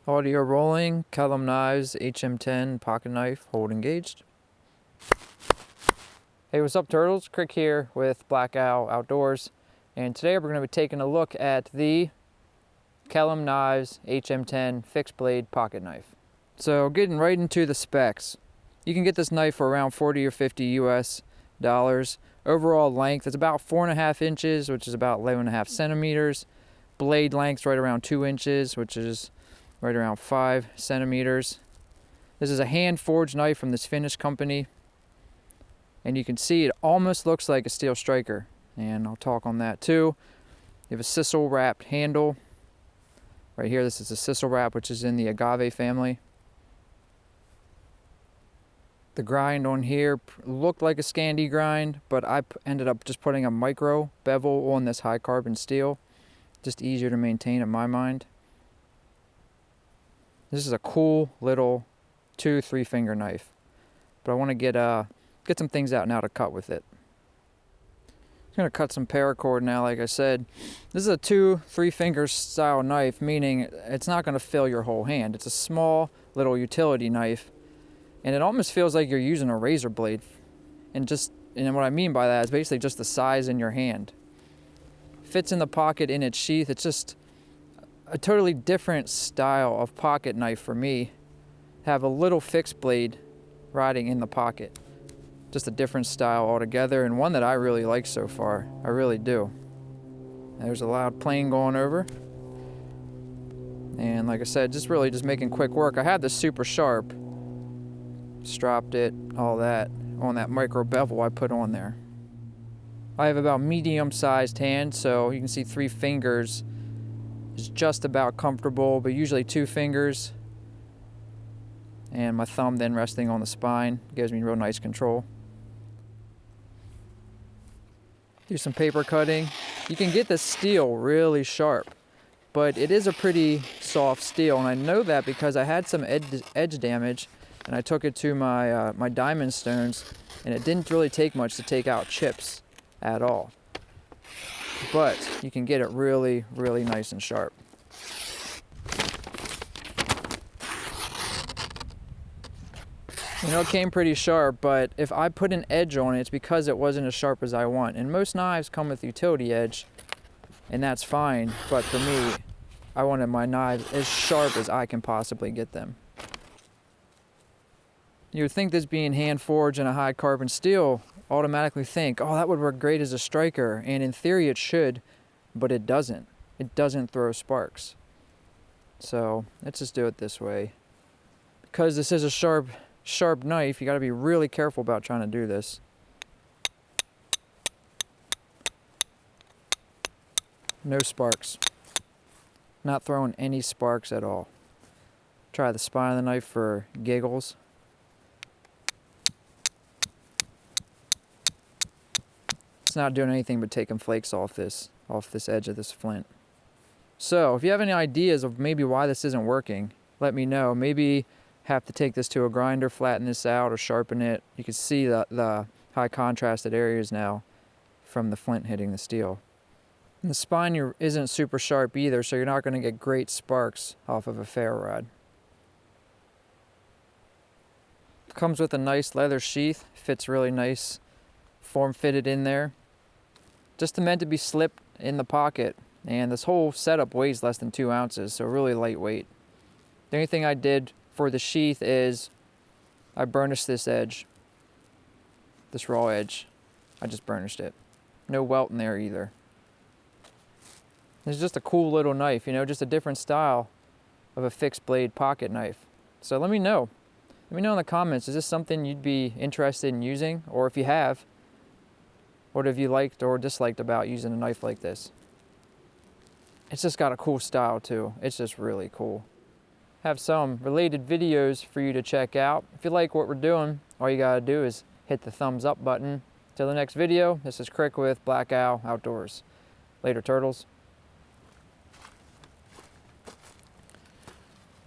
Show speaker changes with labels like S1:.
S1: Audio rolling, Kellam Knives HM10 pocket knife, hold engaged. Hey, what's up turtles? Krik here with Black Owl Outdoors, and today we're going to be taking a look at the Kellam Knives HM10 fixed blade pocket knife. So getting right into the specs. You can get this knife for around 40 or 50 US dollars. Overall length is about 4.5 inches, which is about 11.5 centimeters. Blade length right around 2 inches, which is right around 5 centimeters. This is a hand forged knife from this Finnish company, and you can see it almost looks like a steel striker, and I'll talk on that too. You have a sisal wrapped handle right here. This is a sisal wrap, which is in the agave family. The grind on here looked like a Scandi grind, but I ended up just putting a micro bevel on this high carbon steel, just easier to maintain in my mind. This is a cool little 2-3 finger knife, but I want to get some things out now to cut with it. I'm going to cut some paracord now. Like I said, this is a 2-3 finger style knife, meaning it's not going to fill your whole hand. It's a small little utility knife, and it almost feels like you're using a razor blade. And what I mean by that is basically just the size in your hand. Fits in the pocket in its sheath. It's just a totally different style of pocket knife for me. Have a little fixed blade riding in the pocket. Just a different style altogether, and one that I really like so far. I really do. There's a loud plane going over. And like I said, just making quick work. I had this super sharp. Stropped it, all that, on that micro bevel I put on there. I have about medium-sized hands, so you can see 3 fingers is just about comfortable, but usually 2 fingers. And my thumb then resting on the spine gives me real nice control. Do some paper cutting. You can get this steel really sharp, but it is a pretty soft steel, and I know that because I had some edge damage, and I took it to my my diamond stones, and it didn't really take much to take out chips at all. But you can get it really, really nice and sharp. You know, it came pretty sharp, but if I put an edge on it, it's because it wasn't as sharp as I want. And most knives come with utility edge, and that's fine. But for me, I wanted my knives as sharp as I can possibly get them. You would think this being hand forged in a high carbon steel, automatically think, oh, that would work great as a striker, and in theory it should, but it doesn't. It doesn't throw sparks. So let's just do it this way. Because this is a sharp knife, you got to be really careful about trying to do this. No sparks. Not throwing any sparks at all. Try the spine of the knife for giggles. It's not doing anything but taking flakes off this edge of this flint. So if you have any ideas of maybe why this isn't working, let me know. Maybe have to take this to a grinder, flatten this out, or sharpen it. You can see the high contrasted areas now from the flint hitting the steel. And the spine isn't super sharp either, so you're not going to get great sparks off of a ferro rod. Comes with a nice leather sheath. Fits really nice, form fitted in there. Just meant to be slipped in the pocket, and this whole setup weighs less than 2 ounces, so really lightweight. The only thing I did for the sheath is I burnished this edge, this raw edge. I just burnished it. No welt in there either. It's just a cool little knife, you know, just a different style of a fixed blade pocket knife. So let me know. Let me know in the comments, is this something you'd be interested in using? Or if you have, what have you liked or disliked about using a knife like this? It's just got a cool style too. It's just really cool. Have some related videos for you to check out. If you like what we're doing, all you gotta do is hit the thumbs up button. Till the next video, this is Krik with Black Owl Outdoors. Later, turtles.